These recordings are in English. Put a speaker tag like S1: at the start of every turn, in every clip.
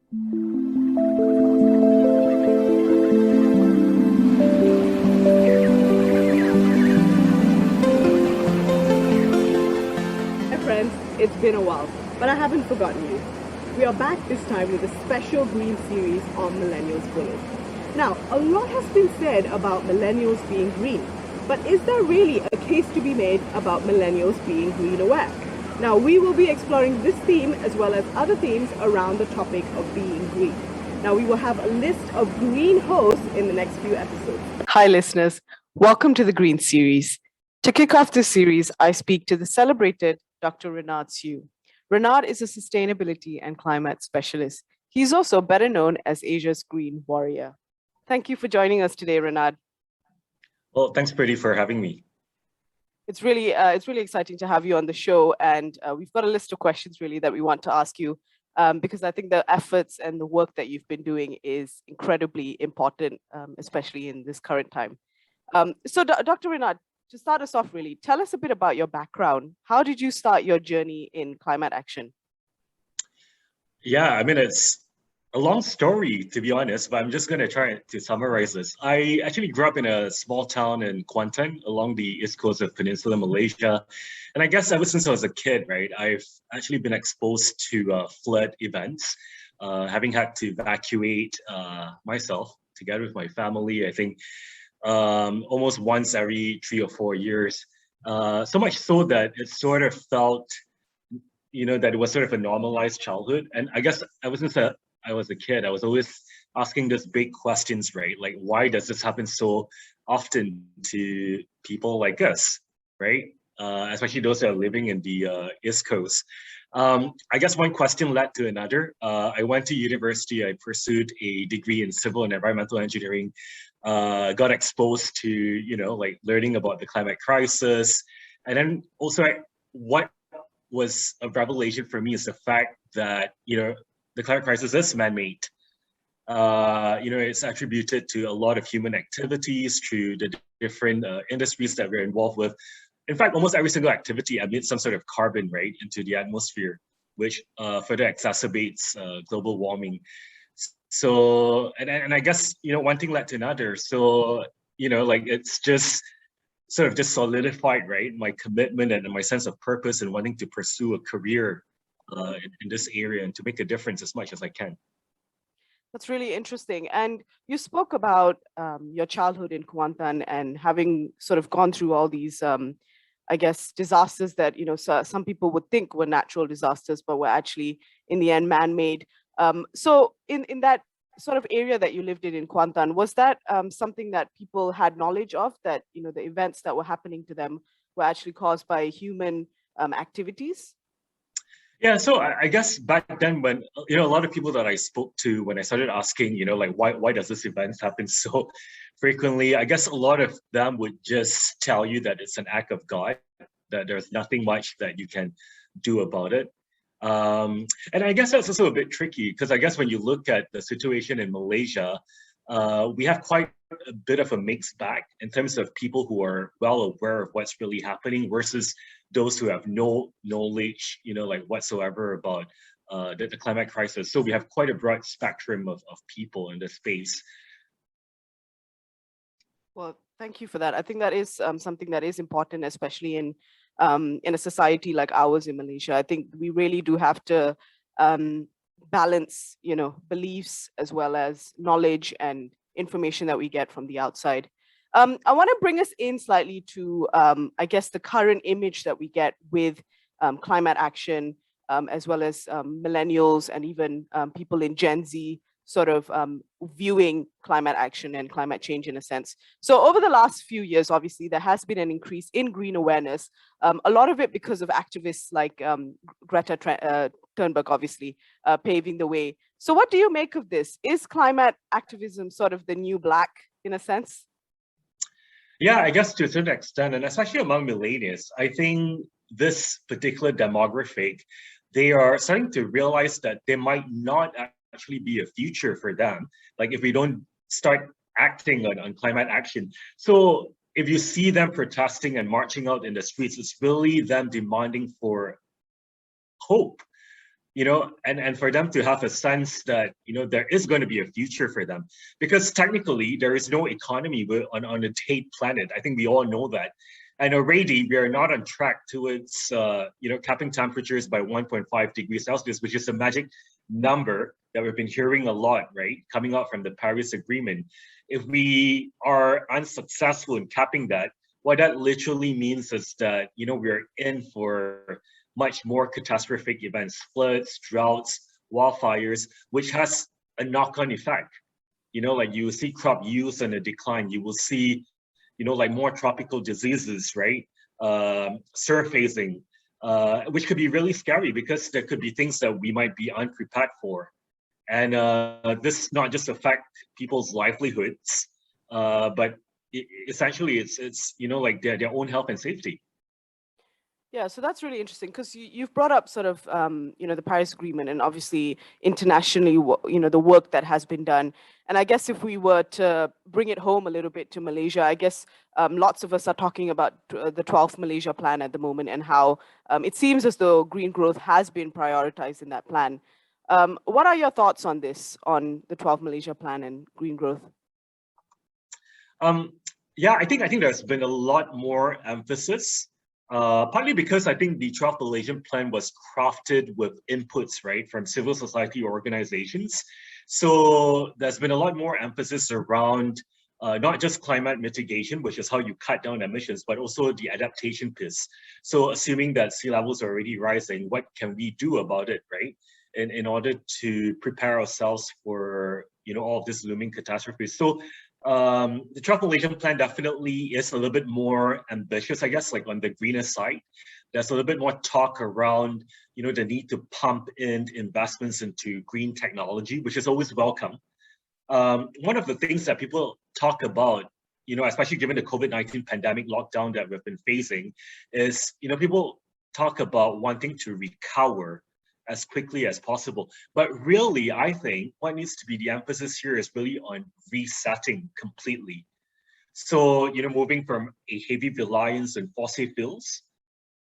S1: Hi friends, it's been a while, but I haven't forgotten you. We are back this time with a special green series on Millennials Boleh. Now, a lot has been said about millennials being green, but is there really a case to be made about millennials being green aware? Now, we will be exploring this theme as well as other themes around the topic of being green. Now, we will have a list of green hosts in the next few episodes. Hi, listeners. Welcome to the Green Series. To kick off this series, I speak to the celebrated Dr. Renard Siew. Renard is a sustainability and climate specialist. He's also better known as Asia's green warrior. Thank you for joining us today, Renard.
S2: Well, thanks, Pretty, for having me.
S1: It's really exciting to have you on the show, and we've got a list of questions really that we want to ask you because I think the efforts and the work that you've been doing is incredibly important, especially in this current time. So, Dr. Renard, to start us off, really, tell us a bit about your background. How did you start your journey in climate action?
S2: Yeah, I mean, it's a long story, to be honest, but I'm just going to try to summarize this. I actually grew up in a small town in Kuantan along the east coast of Peninsular Malaysia. And I guess ever since I was a kid, right, I've actually been exposed to flood events, having had to evacuate myself together with my family, I think almost once every 3 or 4 years. So much so that it sort of felt, that it was sort of a normalized childhood. And I guess ever since I was a kid, I was always asking these big questions, right? Like, why does this happen so often to people like us, right? Especially those that are living in the East Coast. I guess one question led to another. I went to university, I pursued a degree in civil and environmental engineering, got exposed to, like learning about the climate crisis. And then also what was a revelation for me is the fact that, the climate crisis is man-made. It's attributed to a lot of human activities through the different industries that we're involved with. In fact, almost every single activity emits some sort of carbon, right, into the atmosphere, which further exacerbates global warming. So, and I guess, one thing led to another. So, it's just sort of just solidified, right, my commitment and my sense of purpose and wanting to pursue a career in this area and to make a difference as much as I can.
S1: That's really interesting. And you spoke about your childhood in Kuantan and having sort of gone through all these, I guess, disasters that, some people would think were natural disasters, but were actually in the end man-made. So in that sort of area that you lived in Kuantan, was that something that people had knowledge of, that, the events that were happening to them were actually caused by human activities?
S2: Yeah, so I guess back then when, a lot of people that I spoke to when I started asking, like, why does this event happen so frequently? I guess a lot of them would just tell you that it's an act of God, that there's nothing much that you can do about it. And I guess that's also a bit tricky because I guess when you look at the situation in Malaysia, we have quite a bit of a mixed bag in terms of people who are well aware of what's really happening versus those who have no knowledge, like whatsoever about the climate crisis. So we have quite a broad spectrum of people in this space.
S1: Well, thank you for that. I think that is something that is important, especially in a society like ours in Malaysia. I think we really do have to balance, beliefs as well as knowledge and information that we get from the outside. I want to bring us in slightly to, I guess, the current image that we get with climate action, as well as millennials and even people in Gen Z sort of viewing climate action and climate change in a sense. So over the last few years, obviously, there has been an increase in green awareness, a lot of it because of activists like Greta Thurnberg, obviously, paving the way. So what do you make of this? Is climate activism sort of the new black in a sense?
S2: Yeah, I guess to a certain extent, and especially among millennials, I think this particular demographic, they are starting to realize that there might not actually be a future for them, like if we don't start acting on climate action. So if you see them protesting and marching out in the streets, it's really them demanding for hope. and for them to have a sense that, there is going to be a future for them. Because technically, there is no economy on a tape planet. I think we all know that. And already we are not on track towards, capping temperatures by 1.5 degrees Celsius, which is a magic number that we've been hearing a lot, right? Coming out from the Paris Agreement. If we are unsuccessful in capping that, what that literally means is that, we're in for much more catastrophic events, floods, droughts, wildfires, which has a knock-on effect. Like you will see crop yields on a decline. You will see, like more tropical diseases, right? Surfacing, which could be really scary because there could be things that we might be unprepared for. And this not just affect people's livelihoods, but essentially it's like their own health and safety.
S1: Yeah, so that's really interesting because you've brought up sort of, the Paris Agreement and obviously internationally, the work that has been done. And I guess if we were to bring it home a little bit to Malaysia, I guess lots of us are talking about the 12th Malaysia Plan at the moment and how it seems as though green growth has been prioritized in that plan. What are your thoughts on this, on the 12th Malaysia Plan and green growth?
S2: Yeah, I think there's been a lot more emphasis. Partly because I think the 12th Malaysian Plan was crafted with inputs, right, from civil society organizations. So there's been a lot more emphasis around not just climate mitigation, which is how you cut down emissions, but also the adaptation piece. So assuming that sea levels are already rising, what can we do about it, right? In order to prepare ourselves for, all of this looming catastrophes. So the 12th Malaysian Plan definitely is a little bit more ambitious, I guess, like on the greener side. There's a little bit more talk around, the need to pump in investments into green technology, which is always welcome. One of the things that people talk about, especially given the COVID-19 pandemic lockdown that we've been facing, is, people talk about wanting to recover as quickly as possible. But really, I think what needs to be the emphasis here is really on resetting completely. So, moving from a heavy reliance on fossil fuels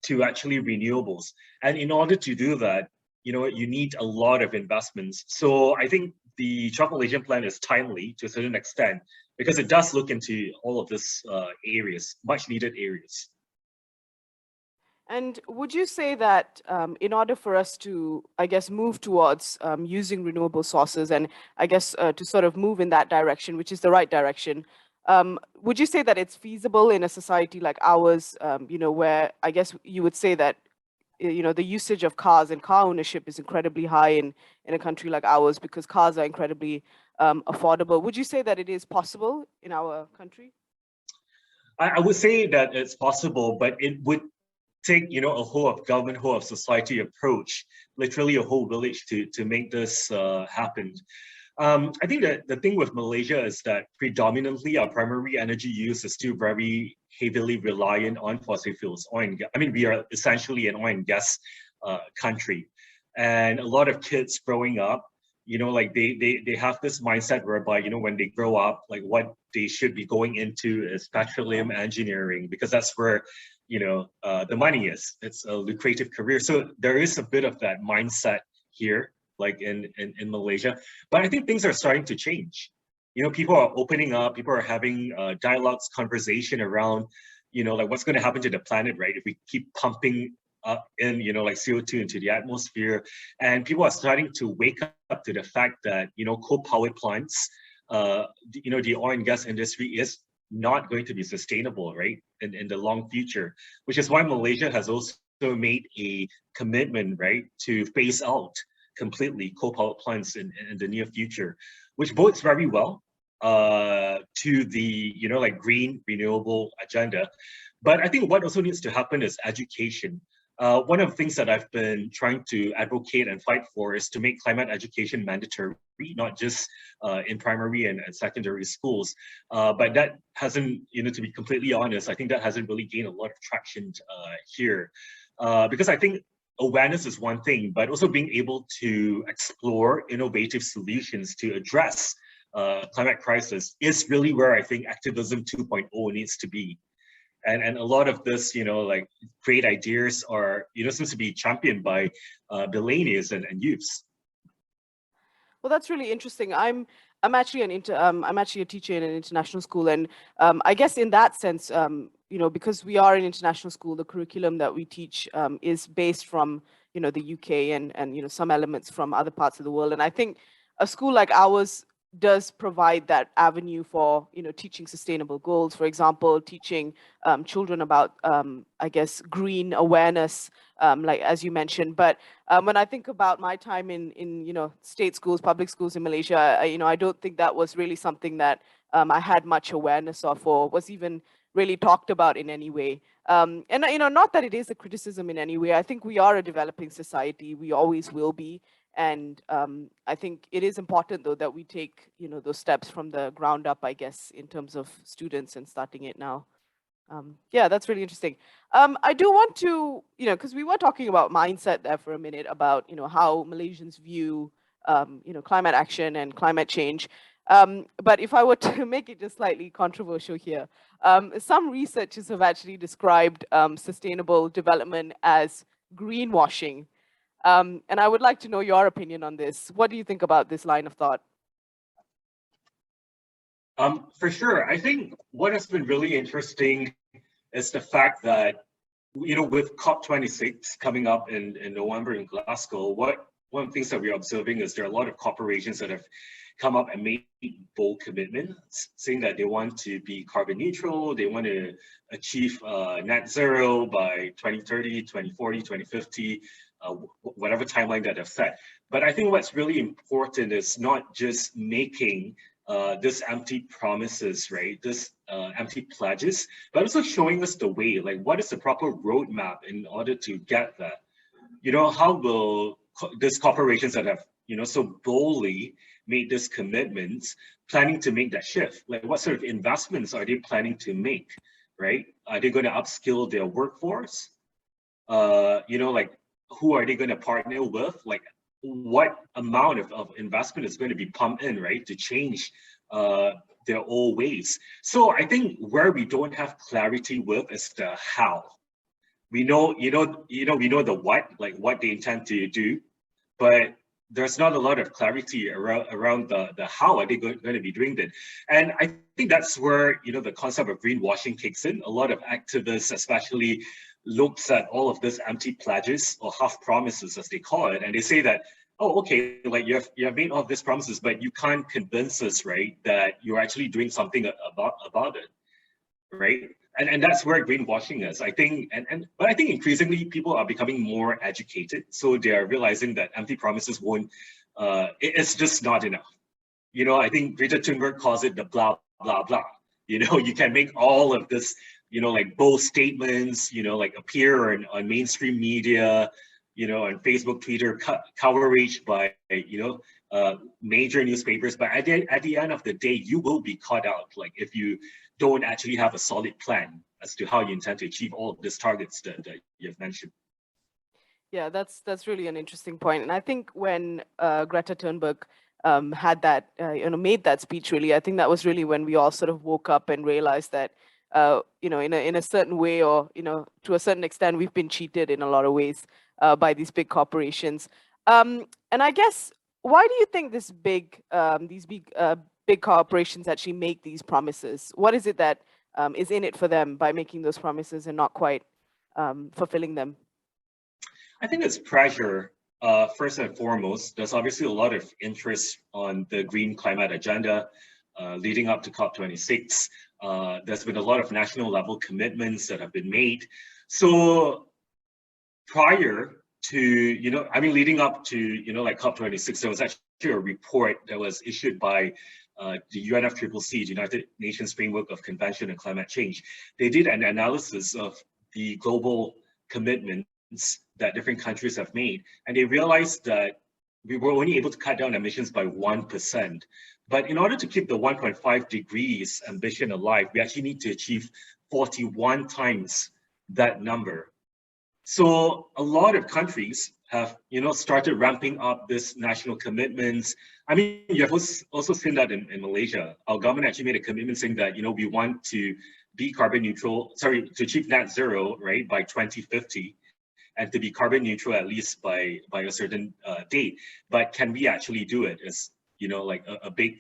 S2: to actually renewables. And in order to do that, you need a lot of investments. So I think the 12th Malaysian Plan is timely to a certain extent because it does look into all of these areas, much needed areas.
S1: And would you say that in order for us to, I guess, move towards using renewable sources and I guess to sort of move in that direction, which is the right direction, would you say that it's feasible in a society like ours, where I guess you would say that, the usage of cars and car ownership is incredibly high in a country like ours because cars are incredibly affordable. Would you say that it is possible in our country?
S2: I would say that it's possible, but it would take, a whole of government, whole of society approach, literally a whole village to make this happen. I think that the thing with Malaysia is that predominantly our primary energy use is still very heavily reliant on fossil fuels. We are essentially an oil and gas country. And a lot of kids growing up, like they have this mindset whereby, when they grow up, like what they should be going into is petroleum engineering, because that's where the money is. It's a lucrative career. So there is a bit of that mindset here, like in Malaysia. But I think things are starting to change. People are opening up, people are having dialogues, conversation around, like what's going to happen to the planet, right? If we keep pumping up in, like CO2 into the atmosphere. And people are starting to wake up to the fact that, coal-powered plants, the oil and gas industry is not going to be sustainable, right, in the long future, which is why Malaysia has also made a commitment, right, to phase out completely coal-powered plants in the near future, which bodes very well to the, like green renewable agenda. But I think what also needs to happen is education. One of the things that I've been trying to advocate and fight for is to make climate education mandatory, not just in primary and secondary schools. But that hasn't, to be completely honest, I think that hasn't really gained a lot of traction here. Because I think awareness is one thing, but also being able to explore innovative solutions to address climate crisis is really where I think activism 2.0 needs to be. And a lot of this, like great ideas are, seems to be championed by millennials and youths.
S1: Well, that's really interesting. I'm actually I'm actually a teacher in an international school, and I guess in that sense, because we are an international school, the curriculum that we teach is based from the UK and some elements from other parts of the world. And I think a school like ours does provide that avenue for teaching sustainable goals. For example, teaching children about I guess green awareness, like as you mentioned. But when I think about my time in state schools, public schools in Malaysia, I don't think that was really something that I had much awareness of or was even really talked about in any way. And not that it is a criticism in any way. I think we are a developing society. We always will be. And I think it is important, though, that we take those steps from the ground up, I guess, in terms of students and starting it now. Yeah, that's really interesting. I do want to, because we were talking about mindset there for a minute about, how Malaysians view, climate action and climate change. But if I were to make it just slightly controversial here, some researchers have actually described sustainable development as greenwashing. And I would like to know your opinion on this. What do you think about this line of thought?
S2: For sure. I think what has been really interesting is the fact that, with COP26 coming up in November in Glasgow, one of the things that we're observing is there are a lot of corporations that have come up and made bold commitments, saying that they want to be carbon neutral, they want to achieve net zero by 2030, 2040, 2050, whatever timeline that they've set. But I think what's really important is not just making this empty promises, right? This empty pledges, but also showing us the way, like what is the proper roadmap in order to get that? How will these corporations that have, so boldly made this commitments, planning to make that shift? Like what sort of investments are they planning to make, right? Are they going to upskill their workforce? Like who are they going to partner with? Like what amount of investment is going to be pumped in, right, to change their old ways. So I think where we don't have clarity with is the how. We know, we know the what, like what they intend to do, but there's not a lot of clarity around the how are they going to be doing that. And I think that's where, the concept of greenwashing kicks in. A lot of activists, especially, looks at all of this empty pledges or half promises, as they call it, and they say that, oh, okay, like you have made all of these promises, but you can't convince us, right, that you're actually doing something about it, right? And that's where greenwashing is, I think. But I think increasingly people are becoming more educated, so they are realizing that empty promises won't. It's just not enough. I think Greta Thurnberg calls it the blah blah blah. You can make all of this, like bold statements, like appear on mainstream media, on Facebook, Twitter, coverage by, major newspapers. But at the end of the day, you will be caught out, like if you don't actually have a solid plan as to how you intend to achieve all of these targets that you've mentioned.
S1: Yeah, that's really an interesting point. And I think when Greta Thunberg had that, made that speech, really, I think that was really when we all sort of woke up and realized that, in a certain way, or to a certain extent, we've been cheated in a lot of ways by these big corporations. And I guess, why do you think these big corporations actually make these promises? What is it that is in it for them by making those promises and not quite fulfilling them?
S2: I think it's pressure. First and foremost, there's obviously a lot of interest on the green climate agenda leading up to COP26. There's been a lot of national level commitments that have been made. So prior to, leading up to, like COP26, there was actually a report that was issued by the UNFCCC, the United Nations Framework of Convention on Climate Change. They did an analysis of the global commitments that different countries have made, and they realized that we were only able to cut down emissions by 1%. But in order to keep the 1.5 degrees ambition alive, we actually need to achieve 41 times that number. So a lot of countries have, started ramping up this national commitments. I mean, you've also seen that in Malaysia. Our government actually made a commitment saying that, we want to be carbon neutral, sorry, to achieve net zero, right, by 2050, and to be carbon neutral at least by a certain date. But can we actually do it? Is, you know, like a big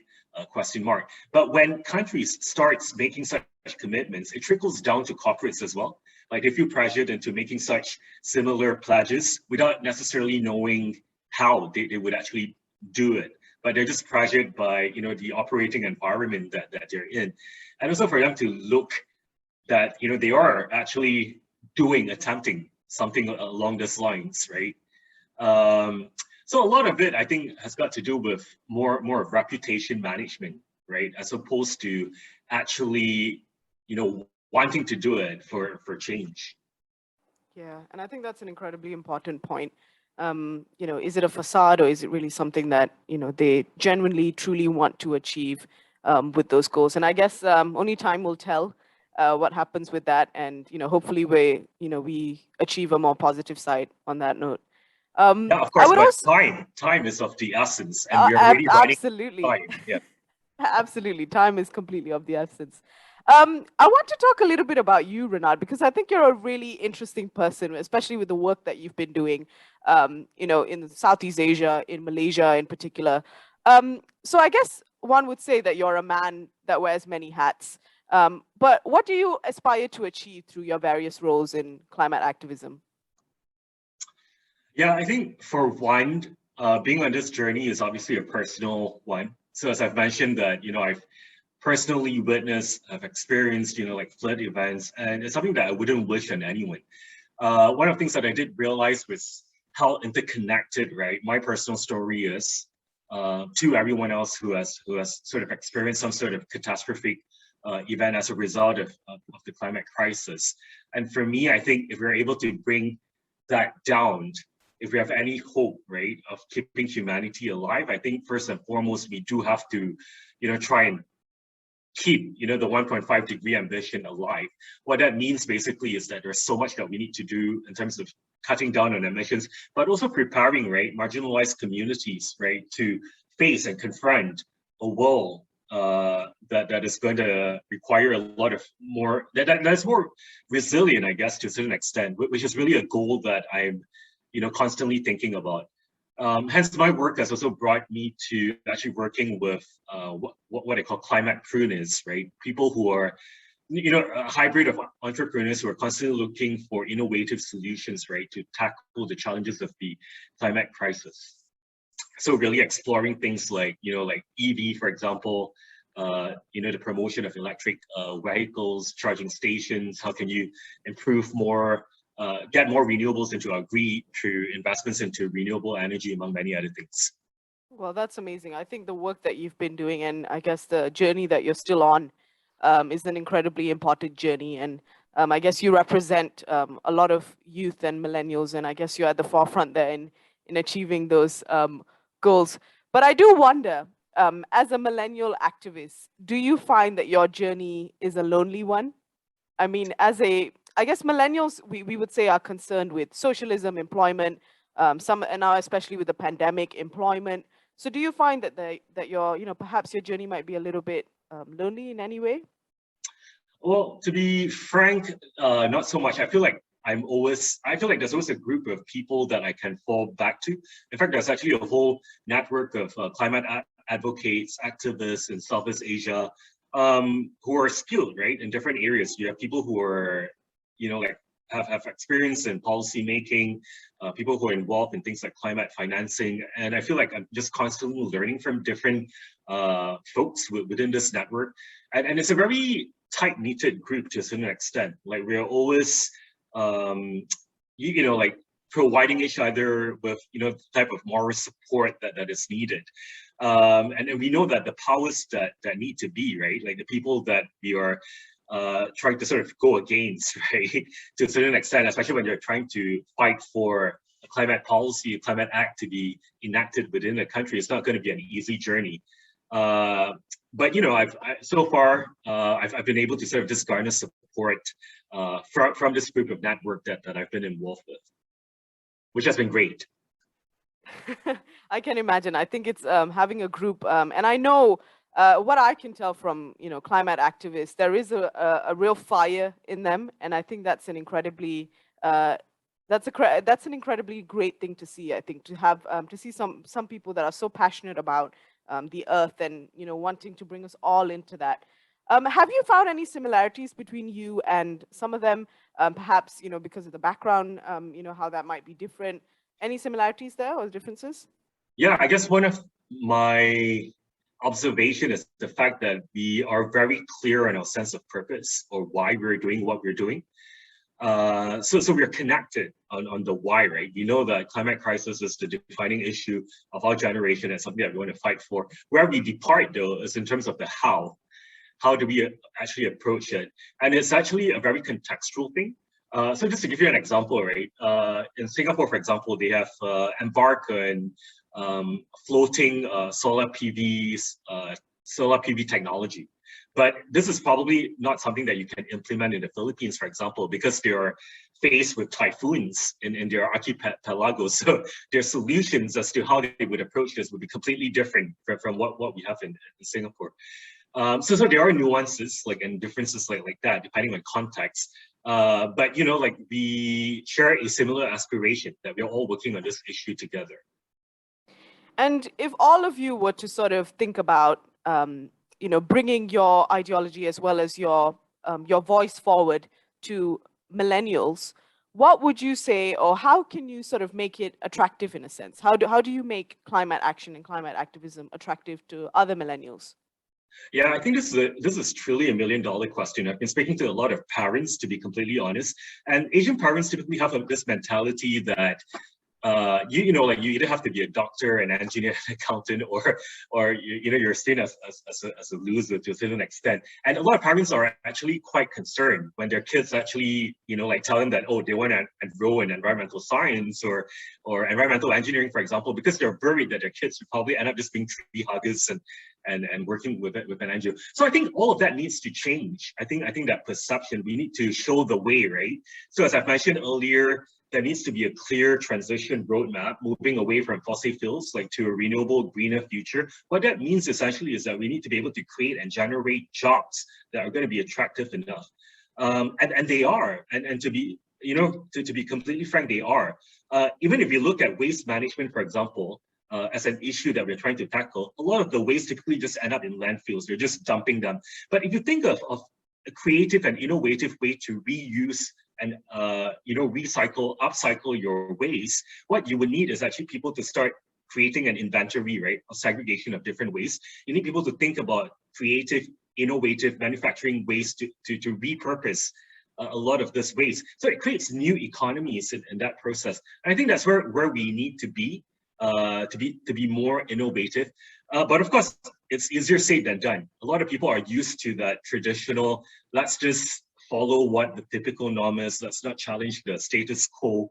S2: question mark. But when countries starts making such commitments, it trickles down to corporates as well. Like they feel pressured into making such similar pledges without necessarily knowing how they would actually do it. But they're just pressured by, you know, the operating environment that they're in. And also for them to look that, you know, they are actually attempting something along these lines, right? So a lot of it, I think, has got to do with more of reputation management, right? As opposed to actually, you know, wanting to do it for change.
S1: Yeah, and I think that's an incredibly important point. You know, is it a facade or is it really something that, you know, they genuinely, truly want to achieve with those goals? And I guess only time will tell what happens with that. And, you know, hopefully we achieve a more positive side on that note.
S2: Yeah, of
S1: I
S2: course,
S1: would
S2: but
S1: also,
S2: time is of the essence, and we are already running out
S1: absolutely.
S2: of time. Yeah.
S1: Absolutely. Time is completely of the essence. I want to talk a little bit about you, Renard, because I think you're a really interesting person, especially with the work that you've been doing, you know, in Southeast Asia, in Malaysia in particular. So I guess one would say that you're a man that wears many hats. But what do you aspire to achieve through your various roles in climate activism?
S2: Yeah, I think for one, being on this journey is obviously a personal one. So as I've mentioned that, you know, I've personally witnessed, I've experienced, you know, like flood events, and it's something that I wouldn't wish on anyone. One of the things that I did realize was how interconnected, right, my personal story is to everyone else who has sort of experienced some sort of catastrophic event as a result of the climate crisis. And for me, I think if we're able to bring that down, if we have any hope, right, of keeping humanity alive, I think first and foremost we do have to, you know, try and keep, you know, the 1.5 degree ambition alive. What that means basically is that there's so much that we need to do in terms of cutting down on emissions, but also preparing, right, marginalized communities, right, to face and confront a world that is going to require a lot of more, that's more resilient, I guess, to a certain extent, which is really a goal that I'm, you know, constantly thinking about. Hence, my work has also brought me to actually working with what I call climate pruners, right? People who are, you know, a hybrid of entrepreneurs who are constantly looking for innovative solutions, right, to tackle the challenges of the climate crisis. So really exploring things like, you know, like EV, for example, you know, the promotion of electric vehicles, charging stations. How can you improve more, get more renewables into our grid through investments into renewable energy, among many other things.
S1: Well, that's amazing. I think the work that you've been doing, and I guess the journey that you're still on, is an incredibly important journey. And I guess you represent a lot of youth and millennials, and I guess you're at the forefront there in achieving those goals. But I do wonder, as a millennial activist, do you find that your journey is a lonely one? I mean, I guess millennials, we would say, are concerned with socialism, employment, some, and now especially with the pandemic, employment. So do you find that that your, you know, perhaps your journey might be a little bit lonely in any way?
S2: Well, to be frank, not so much. I feel like there's always a group of people that I can fall back to. In fact, there's actually a whole network of climate advocates, activists in Southeast Asia, who are skilled, right, in different areas. You have people who are, you know, like have experience in policy making, people who are involved in things like climate financing. And I feel like I'm just constantly learning from different folks within this network. And it's a very tight-knitted group to a certain extent. Like we're always, you know, like providing each other with, you know, the type of moral support that is needed. And we know that the powers that need to be, right, like the people that we are trying to sort of go against, right, to a certain extent, especially when you're trying to fight for a climate policy, a climate act to be enacted within the country. It's not going to be an easy journey. But you know, so far I've been able to sort of just garner support from this group of network that I've been involved with, which has been great.
S1: I can imagine. I think it's having a group, and I know what I can tell from, climate activists, there is a real fire in them, and I think that's an incredibly that's an incredibly great thing to see. I think to have to see some people that are so passionate about the earth and wanting to bring us all into that. Have you found any similarities between you and some of them? Perhaps because of the background, how that might be different. Any similarities there or differences?
S2: Yeah, I guess one of my observation is the fact that we are very clear on our sense of purpose or why we're doing what we're doing. So we're connected on the why, right? We know that climate crisis is the defining issue of our generation and something that we want to fight for. Where we depart, though, is in terms of the how. How do we actually approach it? And it's actually a very contextual thing. So just to give you an example, right? In Singapore, for example, they have embarked on floating solar PV technology. But this is probably not something that you can implement in the Philippines, for example, because they are faced with typhoons in their archipelago. So their solutions as to how they would approach this would be completely different from what we have in Singapore. So there are nuances and differences like that, depending on context. But like we share a similar aspiration that we're all working on this issue together.
S1: And if all of you were to sort of think about, bringing your ideology as well as your voice forward to millennials, what would you say, or how can you sort of make it attractive in a sense? How do you make climate action and climate activism attractive to other millennials?
S2: Yeah, I think this is truly $1 million question. I've been speaking to a lot of parents, to be completely honest, and Asian parents typically have this mentality that you either have to be a doctor, an engineer, an accountant, or you're seen as a loser to a certain extent. And a lot of parents are actually quite concerned when their kids actually tell them that, oh, they want to enroll in environmental science or environmental engineering, for example, because they're worried that their kids would probably end up just being tree huggers and working with an NGO. So I think all of that needs to change. I think that perception, we need to show the way, right? So as I've mentioned earlier, there needs to be a clear transition roadmap moving away from fossil fuels to a renewable, greener future. What that means essentially is that we need to be able to create and generate jobs that are going to be attractive enough. And they are, and to be, to be completely frank, they are. Even if you look at waste management, for example, as an issue that we're trying to tackle, a lot of the waste typically just end up in landfills. You're just dumping them. But if you think of a creative and innovative way to reuse and recycle, upcycle your waste, what you would need is actually people to start creating an inventory, right, of segregation of different waste. You need people to think about creative, innovative manufacturing ways to repurpose a lot of this waste. So it creates new economies in that process. And I think that's where we need to be more innovative. But of course, it's easier said than done. A lot of people are used to that traditional, let's just follow what the typical norm is, let's not challenge the status quo,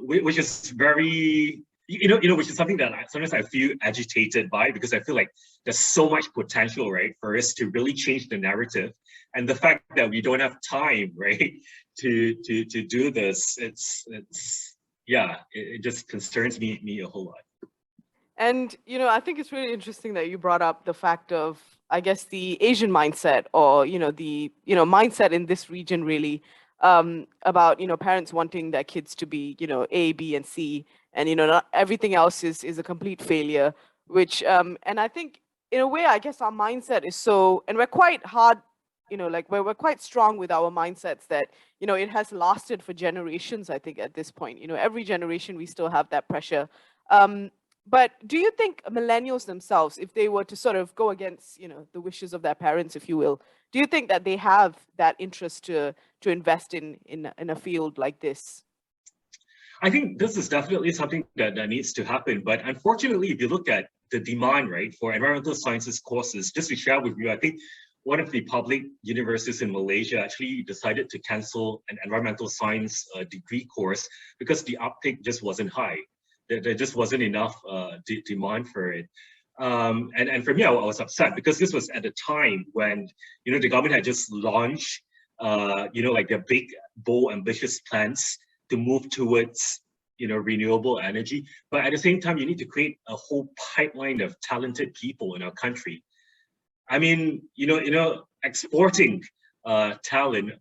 S2: which is very, which is something that sometimes I feel agitated by, because I feel like there's so much potential, right, for us to really change the narrative. And the fact that we don't have time, right, to do this, it just concerns me a whole lot.
S1: And, I think it's really interesting that you brought up the fact of, I guess, the Asian mindset, or, the, mindset in this region really, about, parents wanting their kids to be, A, B, and C, and, not everything else is a complete failure, which, and I think in a way, I guess our mindset is so, and we're quite hard, we're quite strong with our mindsets that, it has lasted for generations, I think, at this point. Every generation, we still have that pressure. But do you think millennials themselves, if they were to sort of go against, the wishes of their parents, if you will, do you think that they have that interest to invest in a field like this?
S2: I think this is definitely something that needs to happen. But unfortunately, if you look at the demand, right, for environmental sciences courses, just to share with you, I think one of the public universities in Malaysia actually decided to cancel an environmental science degree course because the uptake just wasn't high. There just wasn't enough demand for it. And for me, I was upset because this was at a time when, the government had just launched, their big, bold, ambitious plans to move towards, renewable energy. But at the same time, you need to create a whole pipeline of talented people in our country. I mean, exporting talent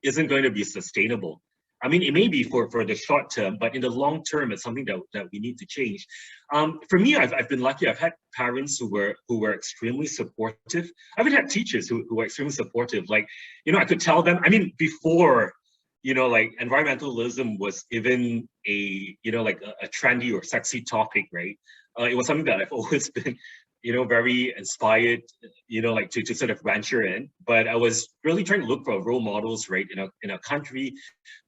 S2: isn't going to be sustainable. I mean, it may be for the short term, but in the long term, it's something that we need to change. For me, I've been lucky. I've had parents who were extremely supportive. I've even had teachers who were extremely supportive. Like, I could tell them. I mean, before, like environmentalism was even like a trendy or sexy topic, right? It was something that I've always been very inspired, like to sort of venture in. But I was really trying to look for role models, right, in a country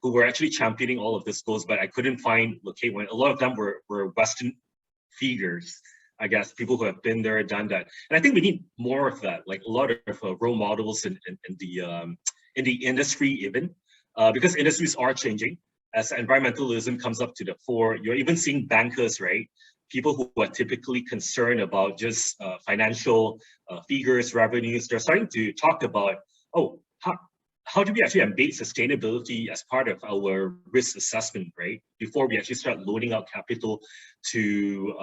S2: who were actually championing all of this goals, but I couldn't locate one. A lot of them were Western figures, I guess, people who have been there, done that. And I think we need more of that, like a lot of role models in the industry even, because industries are changing. As environmentalism comes up to the fore, you're even seeing bankers, right? People who are typically concerned about just financial figures, revenues, they're starting to talk about, oh, how do we actually embed sustainability as part of our risk assessment, right? Before we actually start loaning out capital to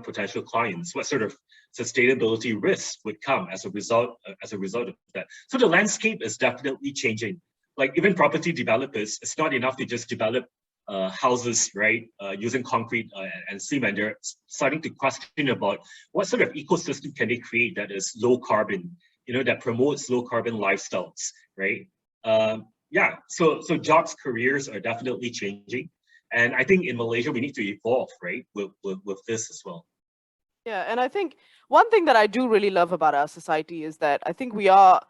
S2: potential clients, what sort of sustainability risks would come as a result of that? So the landscape is definitely changing. Like even property developers, it's not enough to just develop houses, right, using concrete and cement. They're starting to question about what sort of ecosystem can they create that is low carbon, that promotes low carbon lifestyles, right? Yeah, so jobs, careers are definitely changing. And I think in Malaysia, we need to evolve, right, with this as well.
S1: Yeah, and I think one thing that I do really love about our society is that I think we are,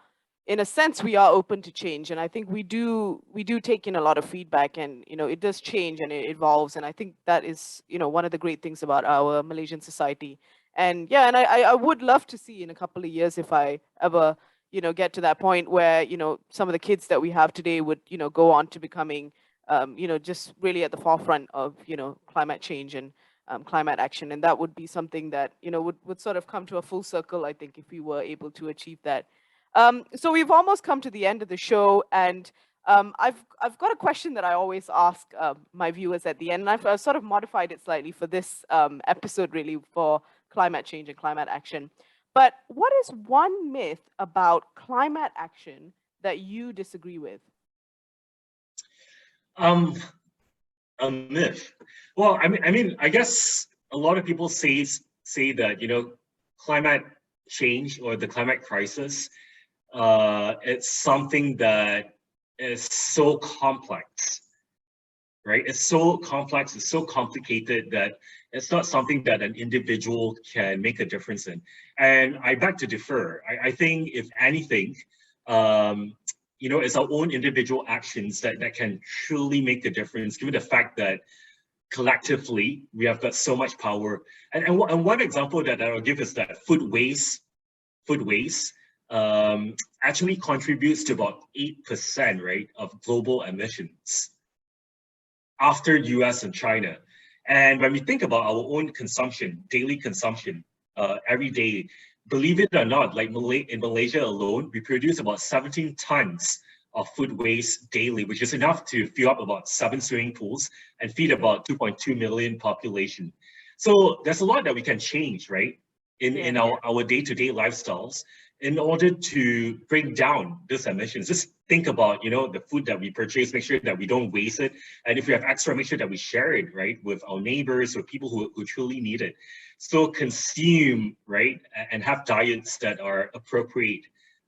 S1: in a sense, we are open to change, and I think we do take in a lot of feedback, and it does change and it evolves, and I think that is one of the great things about our Malaysian society. And yeah, and I would love to see in a couple of years, if I ever get to that point where some of the kids that we have today would go on to becoming just really at the forefront of climate change and climate action, and that would be something that would sort of come to a full circle, I think, if we were able to achieve that. So we've almost come to the end of the show, and I've got a question that I always ask my viewers at the end, and I've sort of modified it slightly for this episode, really, for climate change and climate action. But what is one myth about climate action that you disagree with?
S2: A myth. Well, I guess a lot of people say that climate change or the climate crisis, it's something that is so complex, right? It's so complex, it's so complicated that it's not something that an individual can make a difference in. And I beg to differ. I think if anything, it's our own individual actions that can truly make a difference, given the fact that collectively we have got so much power. And one example that I'll give is that food waste actually contributes to about 8%, right, of global emissions after US and China. And when we think about our own consumption, daily consumption, every day, believe it or not, like in Malaysia alone, we produce about 17 tons of food waste daily, which is enough to fill up about 7 swimming pools and feed about 2.2 million population. So there's a lot that we can change, right, in our day-to-day lifestyles in order to bring down these emissions. Just think about, the food that we purchase, make sure that we don't waste it. And if we have extra, make sure that we share it, right, with our neighbors or people who truly need it. So consume, right, and have diets that are appropriate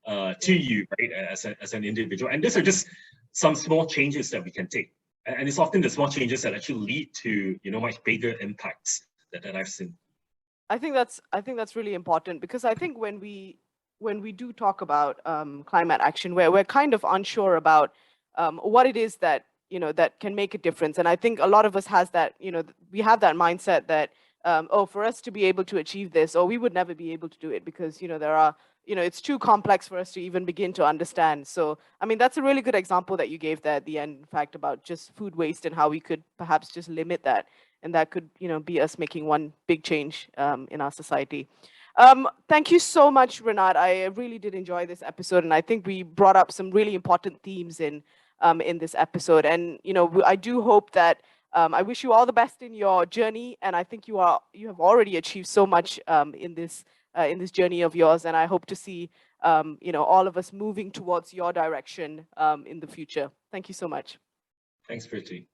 S2: to you, right, as an individual. And these are just some small changes that we can take. And it's often the small changes that actually lead to, much bigger impacts that I've seen.
S1: I think that's really important, because I think when we do talk about climate action, we're kind of unsure about what it is that that can make a difference. And I think a lot of us has that, we have that mindset that for us to be able to achieve this, or we would never be able to do it, because there are it's too complex for us to even begin to understand. So I mean, that's a really good example that you gave there at the end, in fact, about just food waste and how we could perhaps just limit that, and that could be us making one big change in our society. Thank you so much, Renard. I really did enjoy this episode, and I think we brought up some really important themes in this episode. And I do hope that I wish you all the best in your journey, and I think you have already achieved so much in this in this journey of yours, and I hope to see all of us moving towards your direction in the future. Thank you so much.
S2: Thanks, Priti.